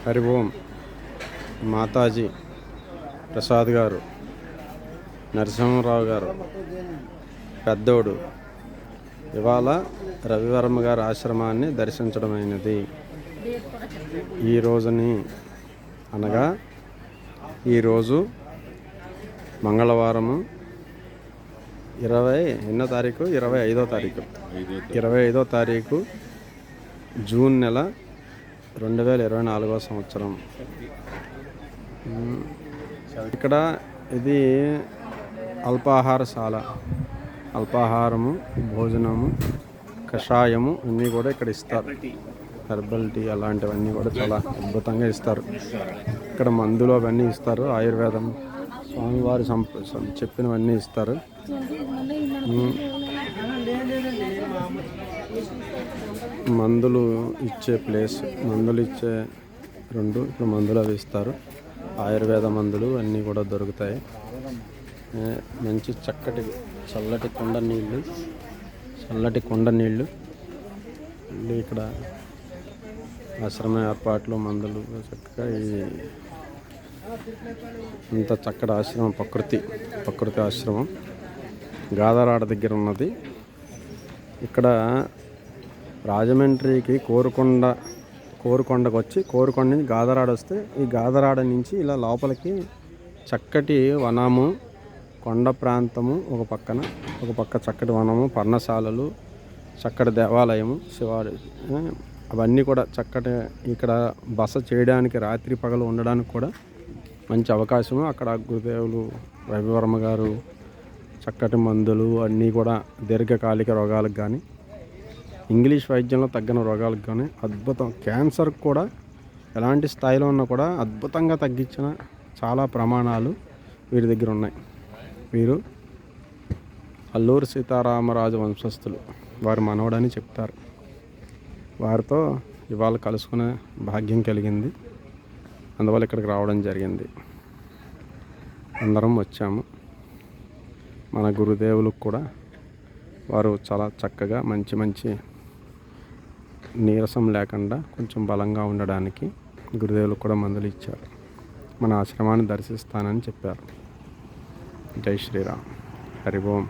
హరి ఓం. మాతాజీ ప్రసాద్ గారు, నరసింహరావు గారు పెద్దోడు ఇవాళ రవివర్మ గారి ఆశ్రమాన్ని దర్శించడమైనది. ఈ రోజుని అనగా ఈరోజు మంగళవారము 25వ తారీఖు జూన్ నెల 2024వ సంవత్సరం. ఇక్కడ ఇది అల్పాహారశాల. అల్పాహారము, భోజనము, కషాయము అన్నీ కూడా ఇక్కడ ఇస్తారు. హెర్బల్ టీ అలాంటివన్నీ కూడా చాలా అద్భుతంగా ఇస్తారు. ఇక్కడ మందులు అవన్నీ ఇస్తారు. ఆయుర్వేదం స్వామివారు చెప్పినవన్నీ ఇస్తారు. మందులు ఇచ్చే ప్లేస్, మందులు ఇచ్చే ఇప్పుడు మందులు అవి ఇస్తారు. ఆయుర్వేద మందులు అన్నీ కూడా దొరుకుతాయి. మంచి చల్లటి కొండ నీళ్ళు ఇక్కడ ఆశ్రమ ఏర్పాట్లు, మందులు చక్కగా ఇంత చక్కటి ఆశ్రమం, ప్రకృతి ఆశ్రమం గాదరాడ దగ్గర ఉన్నది. ఇక్కడ రాజమండ్రికి కోరుకొండకు వచ్చి కోరుకొండ నుంచి గాదరాడ వస్తే ఈ గాదరాడ నుంచి ఇలా లోపలికి చక్కటి వనము, కొండ ప్రాంతము, ఒక పక్క చక్కటి వనము, పర్ణశాలలు, చక్కటి దేవాలయము, శివాలయం అవన్నీ కూడా చక్కటి. ఇక్కడ బస చేయడానికి, రాత్రి పగలు ఉండడానికి కూడా మంచి అవకాశము. అక్కడ గురుదేవులు రవివర్మ గారు చక్కటి మందులు అన్నీ కూడా దీర్ఘకాలిక రోగాలకు కానీ, ఇంగ్లీష్ వైద్యంలో తగ్గిన రోగాలకు కానీ అద్భుతం. క్యాన్సర్కి కూడా ఎలాంటి స్థాయిలో ఉన్నా కూడా అద్భుతంగా తగ్గించిన చాలా ప్రమాణాలు వీరి దగ్గర ఉన్నాయి. వీరు అల్లూరి సీతారామరాజు వంశస్థులు, వారి మనవడని చెప్తారు. వారితో ఇవాళ కలుసుకునే భాగ్యం కలిగింది. అందువల్ల ఇక్కడికి రావడం జరిగింది. అందరం వచ్చాము. మన గురుదేవులకు కూడా వారు చాలా చక్కగా మంచి నీరసం లేకుండా కొంచెం బలంగా ఉండడానికి గురుదేవులకు కూడా మందులు ఇచ్చారు. మన ఆశ్రమాన్ని దర్శిస్తానని చెప్పారు. జై శ్రీరామ్. హరి ఓం.